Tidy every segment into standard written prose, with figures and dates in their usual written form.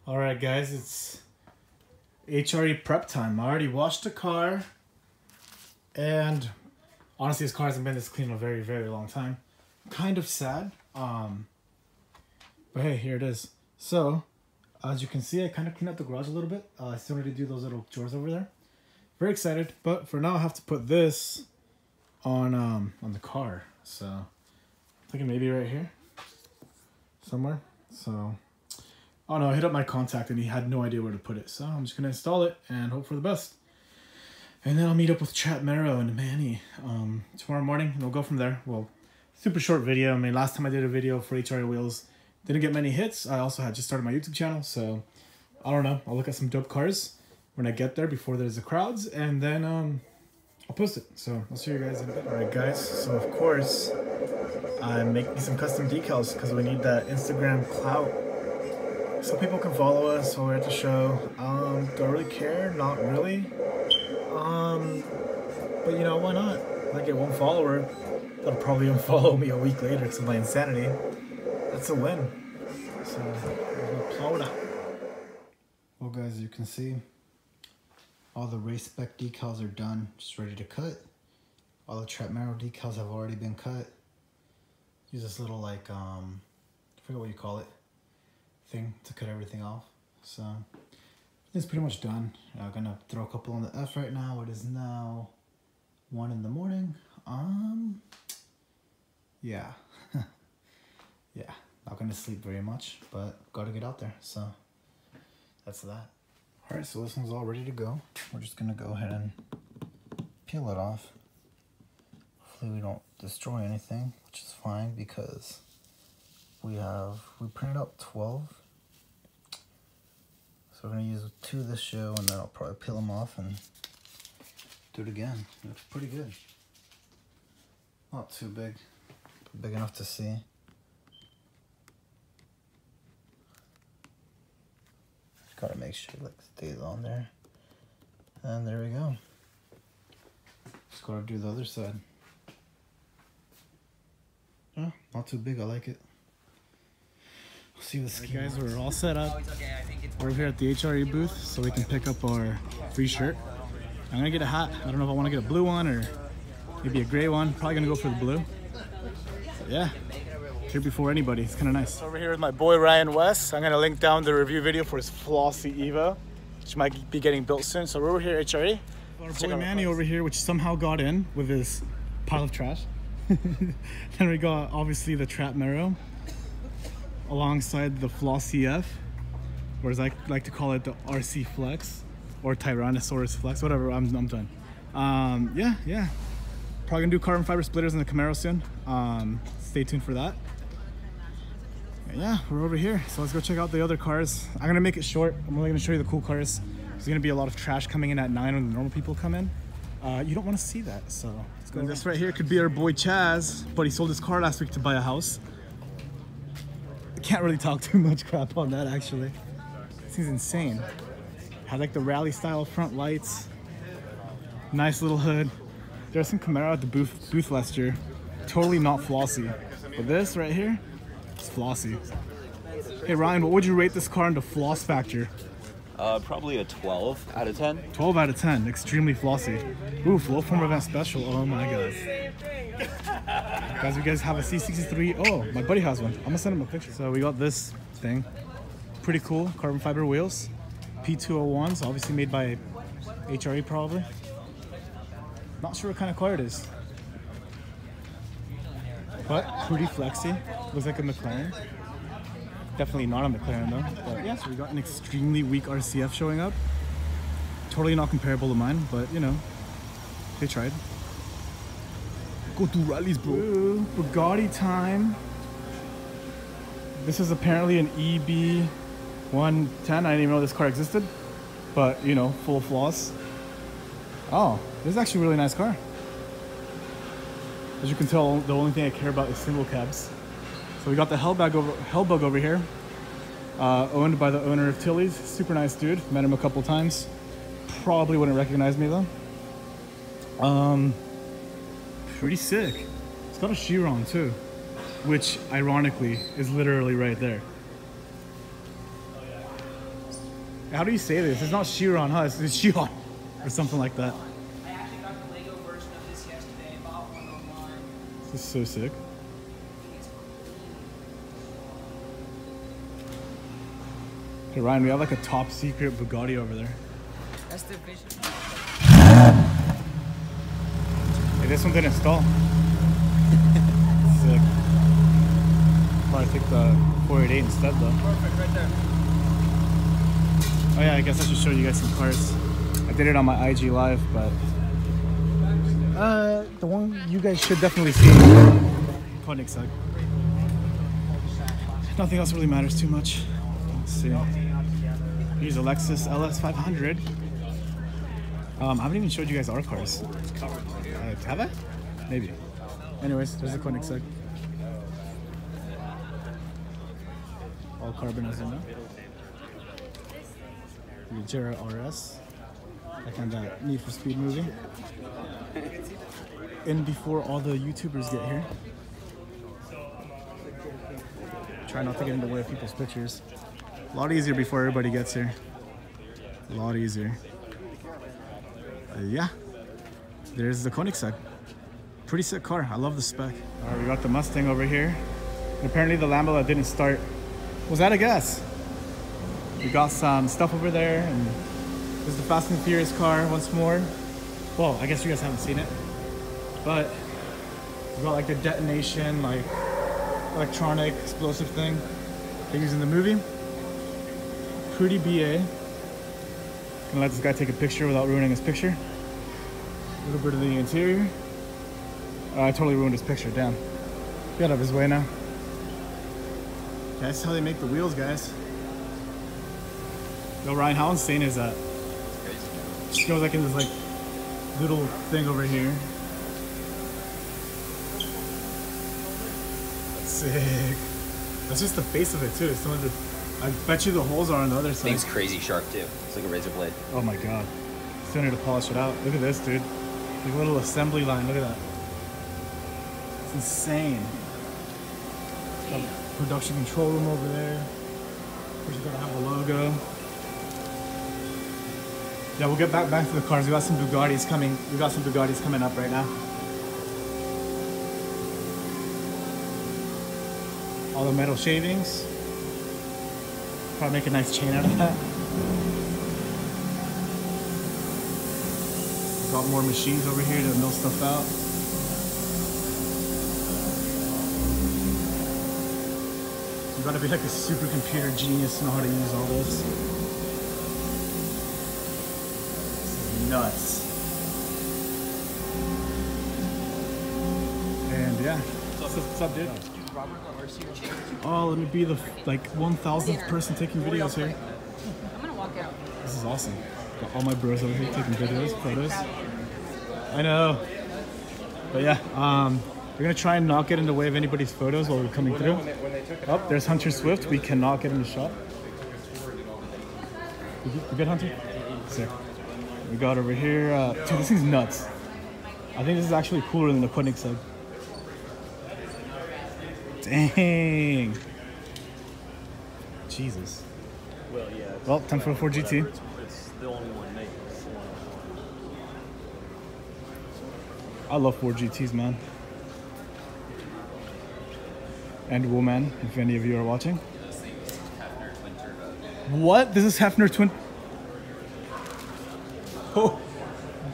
Alright guys, it's HRE prep time. I already washed the car, and honestly this car hasn't been this clean in a very, very long time. Kind of sad, but hey, here it is. So, as you can see, I kind of cleaned up the garage a little bit. I still need to do those little chores over there. Very excited, but for now I have to put this on the car. So, I'm thinking maybe right here, somewhere. So, oh no, I hit up my contact and he had no idea where to put it. So I'm just going to install it and hope for the best. And then I'll meet up with Chat Mero and Manny tomorrow morning and we'll go from there. Well, super short video. I mean, last time I did a video for HRE wheels, didn't get many hits. I also had just started my YouTube channel. So I don't know. I'll look at some dope cars when I get there before there's the crowds. And then I'll post it. So I'll see you guys in a bit. Alright guys, so of course I'm making some custom decals because we need that Instagram clout. So people can follow us while we're at the show. Do I really care? Not really. But you know, why not? If I get one follower, they'll probably unfollow me a week later because of my insanity. That's a win. So, applaud. Well guys, as you can see, all the race spec decals are done, just ready to cut. All the Trap Mero decals have already been cut. Use this little like, I forget what you call it, thing to cut everything off. So it's pretty much done. I'm gonna throw a couple on the F right now. It is now 1 in the morning. Yeah. Yeah, not gonna sleep very much, but gotta get out there. So that's that. All right, so this one's all ready to go. We're just gonna go ahead and peel it off. Hopefully we don't destroy anything, which is fine because we printed out 12. So we're gonna use 2 this show and then I'll probably peel them off and do it again. It looks pretty good. Not too big, but big enough to see. Just gotta make sure it stays on there. And there we go. Just gotta do the other side. Yeah, not too big, I like it. We'll see the skin. Right, guys, we're all set up. We're here at the HRE booth so we can pick up our free shirt. I'm gonna get a hat. I don't know if I want to get a blue one or maybe a gray one. Probably gonna go for the blue. But yeah, here before anybody. It's kind of nice. Over here with my boy Ryan West. I'm gonna link down the review video for his Flossy Eva, which might be getting built soon. So we're over here at HRE. Our boy Manny over here, which somehow got in with his pile of trash. Then we got obviously the Trap Mero alongside the Flossy F, or as I like to call it, the RC Flex or Tyrannosaurus Flex, whatever. I'm done. Yeah. Probably gonna do carbon fiber splitters in the Camaro soon. Stay tuned for that. And yeah, we're over here, so let's go check out the other cars. I'm gonna make it short. I'm only gonna show you the cool cars. There's gonna be a lot of trash coming in at 9 when the normal people come in. You don't want to see that, so let's go. This right here could be our boy Chaz, but he sold his car last week to buy a house. I can't really talk too much crap on that actually. This thing's insane. Had like the rally style front lights. Nice little hood. There's some Camaro at the booth last year. Totally not flossy. But this right here, it's flossy. Hey Ryan, what would you rate this car in the floss factor? Probably a 12 out of 10. 12 out of 10, extremely flossy. Ooh, low form event special, oh my god. Guys, you guys have a C63? Oh, my buddy has one. I'm gonna send him a picture. So we got this thing. Pretty cool, carbon fiber wheels. P201s, obviously made by HRE probably. Not sure what kind of car it is. But pretty flexy. Looks like a McLaren. Definitely not a McLaren though. But yeah, so we got an extremely weak RCF showing up. Totally not comparable to mine, but you know, they tried. Go to rallies, bro. Ooh, Bugatti time. This is apparently an EB 110. I didn't even know this car existed, but you know, full of flaws. Oh, this is actually a really nice car. As you can tell, the only thing I care about is single cabs. So we got the Hellbug over here, owned by the owner of Tilly's. Super nice dude. Met him a couple times. Probably wouldn't recognize me though. Pretty sick. It's got a Chiron too, which ironically is literally right there. How do you say this? It's not Chiron, huh? It's Chiron or something like that. I actually got the Lego version of this yesterday. Bought one online. This is so sick. Hey Ryan, we have like a top secret Bugatti over there. That's the Vision. Hey, this one didn't install. Sick. Probably take the 488 instead though. Perfect, right there. Oh yeah, I guess I should show you guys some cars. I did it on my IG live, but the one you guys should definitely see. Koenigsegg. Nothing else really matters too much. Let's see. Here's a Lexus LS 500. I haven't even showed you guys our cars. Have I? Maybe. Anyways, there's a Koenigsegg. All carbon, as you know. The Jera RS. I found that Need for Speed movie. And before all the YouTubers get here. Try not to get in the way of people's pictures. A lot easier before everybody gets here. A lot easier. Yeah. There's the Koenigsegg. Pretty sick car. I love the spec. All right, we got the Mustang over here. And apparently the Lambo that didn't start was out of gas. We got some stuff over there, and this is the Fast and Furious car once more. Well, I guess you guys haven't seen it, but we got like the detonation, like electronic explosive thing they use in the movie. Pretty BA. Gonna let this guy take a picture without ruining his picture. A little bit of the interior. I totally ruined his picture, damn. Get out of his way now. That's how they make the wheels, guys. Yo, Ryan, how insane is that? Just goes like in this like little thing over here. That's sick. That's just the face of it too. Some of the, I bet you the holes are on the other side. Thing's crazy sharp too. It's like a razor blade. Oh my god. Still need to polish it out. Look at this, dude. Like a little assembly line. Look at that. It's insane. Got production control room over there. Of course, you gotta have the logo. Yeah, we'll get back to the cars. We got some Bugattis coming. We got some Bugattis coming up right now. All the metal shavings. Probably make a nice chain out of that. Got more machines over here to mill stuff out. You gotta be like a supercomputer genius to know how to use all this. Nuts. And yeah. What's up, dude? Oh, let me be the like 1,000th person taking videos here. I'm gonna walk out. This is awesome. Got all my bros over here taking videos, photos. I know. But yeah, we're gonna try and not get in the way of anybody's photos while we're coming through. Oh, there's Hunter Swift. We cannot get in the shot. You good, Hunter? Sick. We got over here. Dude, this thing's nuts. I think this is actually cooler than the Koenigsegg. Dang. Jesus. Well, yeah. Well, 1044 GT. It's the only one made. I love 4 GTs, man. And woman, if any of you are watching. What? This is Hefner twin. Oh,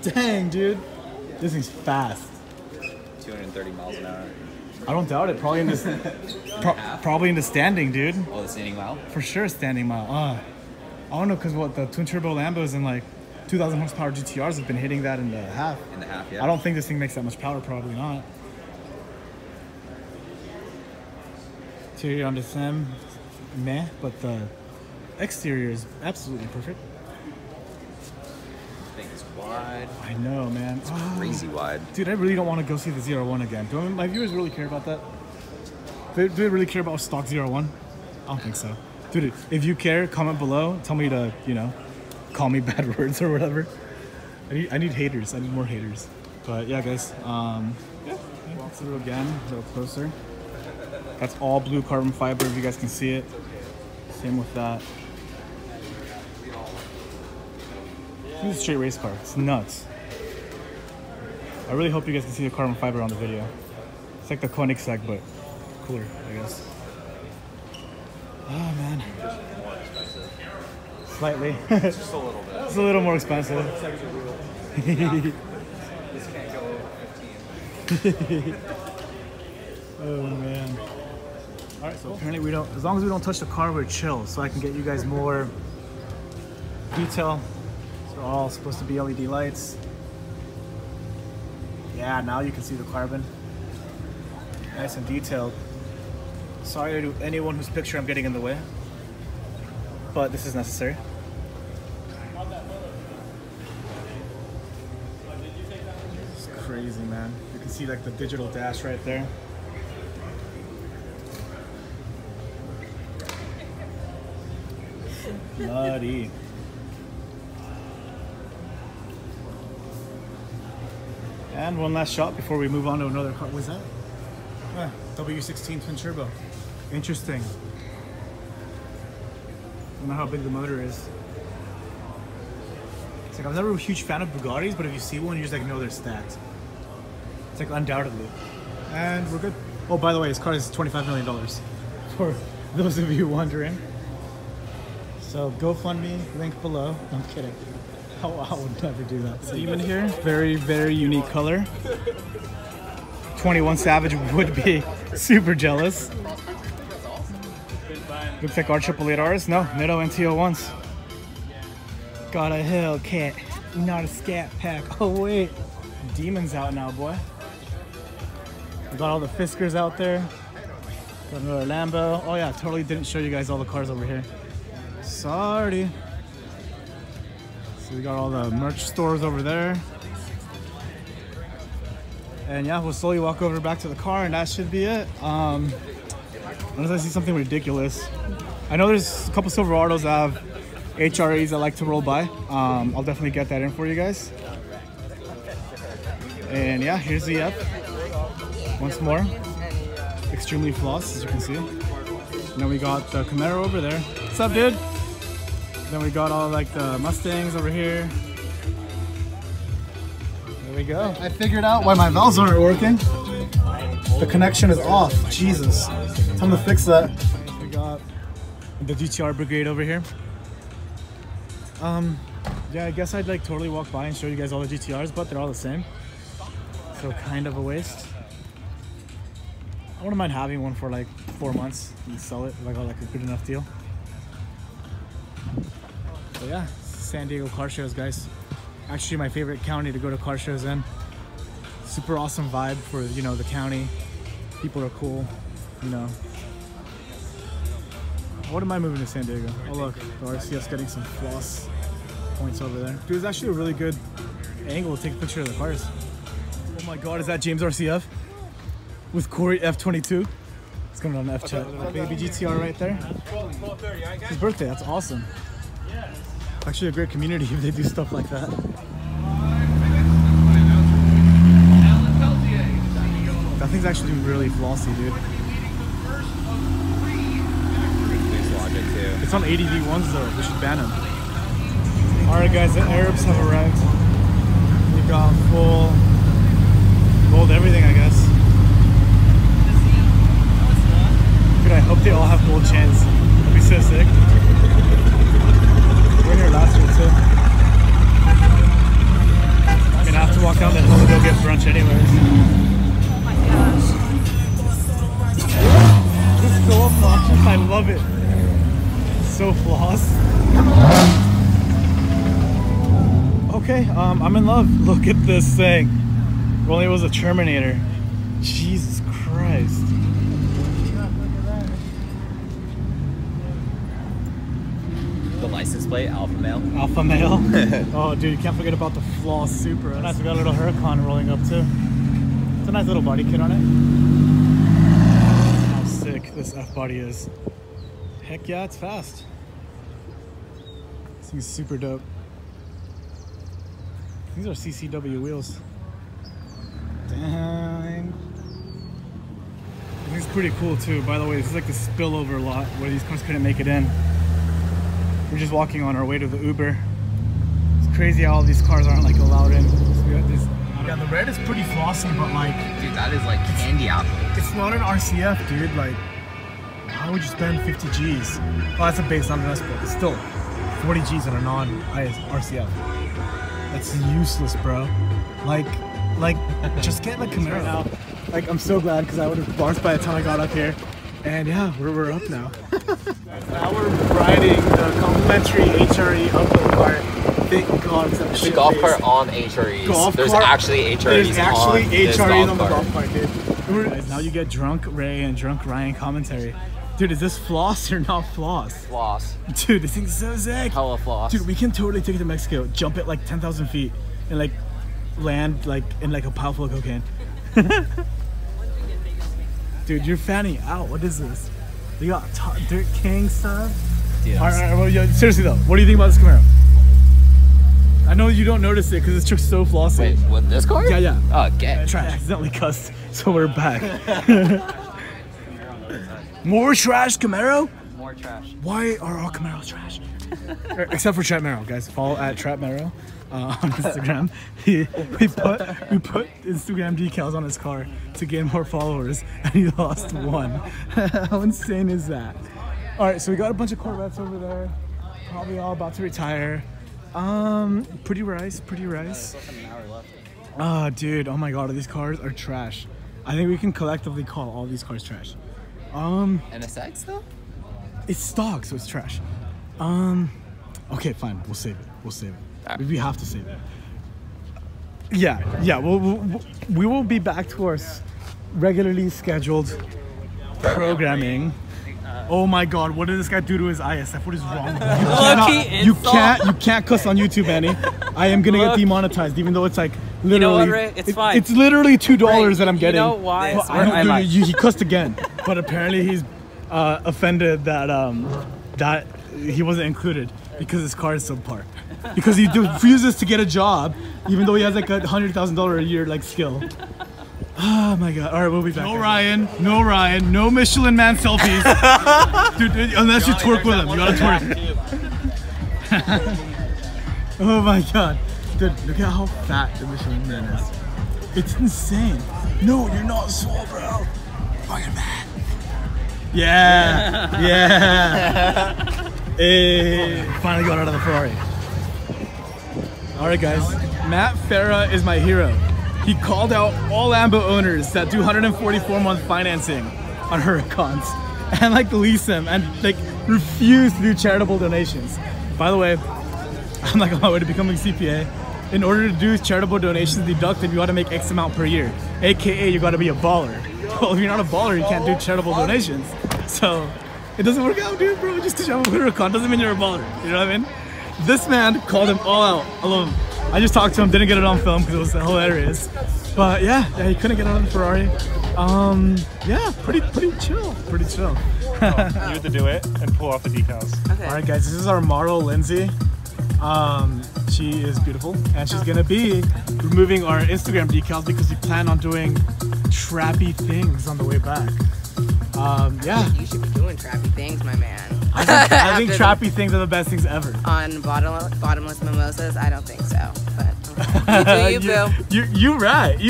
dang, dude. This thing's fast. 230 miles an hour. I don't doubt it. Probably in this. Probably in the standing, dude. Oh, the standing mile? For sure, standing mile. I don't know, cause what the twin turbo Lambos and like 2,000 horsepower GTRs have been hitting that in the half. In the half, yeah. I don't think this thing makes that much power. Probably not. Interior on the same, meh, but the exterior is absolutely perfect. This thing is wide. I know, man. It's crazy wide. Dude, I really don't want to go see the ZR1 again. Do my viewers really care about that? Do they really care about stock ZR1? I don't think so. Dude, if you care, comment below. Tell me to, you know, call me bad words or whatever. I need haters. I need more haters. But yeah, guys. Yeah, walk through again, a little closer. That's all blue carbon fiber, if you guys can see it. Same with that. This is a straight race car. It's nuts. I really hope you guys can see the carbon fiber on the video. It's like the Koenigsegg, but cooler, I guess. Oh man. Just more expensive. Slightly. Just a little bit. It's a little more expensive. This can't go over 15. Oh man. Alright, so apparently we don't, as long as we don't touch the car, we're chill. So I can get you guys more detail. So all supposed to be LED lights. Yeah, now you can see the carbon. Nice and detailed. Sorry to anyone whose picture I'm getting in the way, but this is necessary. It's crazy, man. You can see like the digital dash right there. Nutty. And one last shot before we move on to another car. What's that? Ah, W16 twin turbo. Interesting. I don't know how big the motor is. It's like, I'm never a huge fan of Bugattis, but if you see one, you just like know they're stacked. It's like undoubtedly. And we're good. Oh, by the way, this car is $25 million. For those of you wondering. So GoFundMe, link below. I'm kidding. I would never do that. Demon here, very, very unique color. 21 Savage would be super jealous. Looks like our 888Rs. No, Nitto NT01s. Got a Hellcat, not a Scat Pack. Oh wait, Demon's out now, boy. We got all the Fiskers out there. Got another Lambo. Oh yeah, totally didn't show you guys all the cars over here. Sorry. So we got all the merch stores over there. And yeah, we'll slowly walk over back to the car and that should be it. Unless I see something ridiculous. I know there's a couple Silverados that have HREs I like to roll by. I'll definitely get that in for you guys. And yeah, here's the F. Once more. Extremely floss, as you can see. And then we got the Camaro over there. What's up, dude? Then we got all like the Mustangs over here. There we go. I figured out why my valves aren't working. The connection is off. Jesus. Time to fix that. We got the GTR brigade over here. Yeah, I guess I'd like totally walk by and show you guys all the GTRs, but they're all the same. So kind of a waste. I wouldn't mind having one for like 4 months and sell it if I got like a good enough deal. But yeah, San Diego car shows, guys. Actually my favorite county to go to car shows in. Super awesome vibe for, you know, the county. People are cool, you know. What am I moving to San Diego? Oh look, the RCS getting some floss points over there. Dude, it's actually a really good angle to take a picture of the cars. Oh my god, is that James RCF? With Corey F22? It's going on an F chat. Baby GTR right there. It's his birthday, that's awesome. Actually a great community if they do stuff like that. That thing's actually really flossy, dude. It's on ADV1s though, we should ban them. Alright guys, the Arabs have arrived. We got full gold everything, I guess. Dude, I hope they all have gold chains. That'd be so sick. We were here last year too. I mean, I have to walk down that hill to go get brunch anyways. Oh my gosh. This is so obnoxious, I love it. So floss. Okay, I'm in love. Look at this thing. If only it was a Terminator. Jesus Christ. The license plate, Alpha Male. Alpha Male. Oh, dude, you can't forget about the floss Supra. Nice, we got a little Huracan rolling up too. It's a nice little body kit on it. How sick this F body is. Heck yeah, it's fast. This thing's super dope. These are CCW wheels. Dang. This is pretty cool too. By the way, this is like the spillover lot where these cars couldn't make it in. We're just walking on our way to the Uber. It's crazy how all these cars aren't like allowed in. So we got this. Yeah, the red is pretty flossy, but like, Dude, that is like candy apple. it's not an RCF, dude. Like, how would you spend 50 G's? Oh, that's a base, not an S, but it's still 40 G's on a non-RCF. That's useless, bro. Like, just get like Camaro now. Like, I'm so glad because I would have barfed by the time I got up here. And yeah, we're up now. Now we're riding the complimentary HRE uphill cart. Thank God. The golf cart on HREs. There's actually HREs There's actually on this HREs golf on the cart. golf cart, dude. Now you get drunk Ray and drunk Ryan commentary. Dude, is this floss or not floss? Floss. Dude, this thing's so sick. Hella floss. Dude, we can totally take it to Mexico, jump it like 10,000 feet, and like land like in like a pile full of cocaine. Dude, you're fanning out. What is this? You got Dirt King stuff? Dude, All right, well, yeah, seriously though, what do you think about this Camaro? I know you don't notice it because this truck's so flossy. Wait, what, this car? Yeah, yeah. Oh, get. Trash accidentally cussed, so we're back. More trash Camaro? More trash. Why are all Camaros trash? Except for Trap Mero, guys. Follow at Trap Mero on Instagram. we put Instagram decals on his car to gain more followers, and he lost one. How insane is that? All right, so we got a bunch of Corvettes over there. Probably all about to retire. Pretty rice. Oh, dude. Oh my God, these cars are trash. I think we can collectively call all these cars trash. NSX though? It's stock, so it's trash. Okay, fine. We'll save it. Alright. We have to save it. Yeah. We will be back to our regularly scheduled programming. Oh my God! What did this guy do to his ISF? What is wrong with him? You can't cuss on YouTube, Annie. I am gonna get demonetized, even though it's like literally. You know what, Ray? It's fine. It's literally $2 that I'm getting. You know why? But I don't, he cussed again, but apparently he's offended that that he wasn't included because his car is subpar. Because he refuses to get a job, even though he has like a $100,000 a year like skill. Oh my God! All right, we'll be back. No Ryan, no Michelin Man selfies, dude. Unless you twerk with him, you gotta twerk. Oh my God, dude! Look at how fat the Michelin Man is. It's insane. No, you're not swole, bro. Fucking man. Yeah. Hey, finally got out of the Ferrari. All right, guys. Matt Farah is my hero. He called out all Lambo owners that do 144-month financing on Huracans and like lease them and like refuse to do charitable donations. By the way, I'm like on my way to becoming CPA. In order to do charitable donations deducted, you got to make X amount per year, aka you got to be a baller. Well, if you're not a baller, you can't do charitable donations. So it doesn't work out, dude, bro. Just because you have a Huracan doesn't mean you're a baller. You know what I mean? This man called him all out. I love him. I just talked to him, didn't get it on film because it was hilarious. But yeah, he couldn't get out of the Ferrari. Yeah, pretty chill. You have to do it and pull off the decals. Okay. All right, guys, this is our model, Lindsay. She is beautiful, and she's gonna be removing our Instagram decals because we plan on doing trappy things on the way back. Yeah. You should be doing trappy things, my man. I think trappy things are the best things ever. On bottomless mimosas, I don't think so. But you do you, boo. You're right.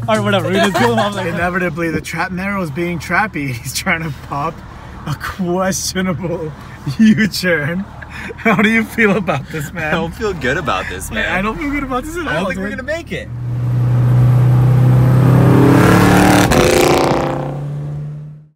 All right, whatever. We're gonna peel him off. Like inevitably, the Trap Mero is being trappy. He's trying to pop a questionable U-turn. How do you feel about this, man? I don't feel good about this, man. I don't feel good about this at all. I don't think we're dude. gonna make it.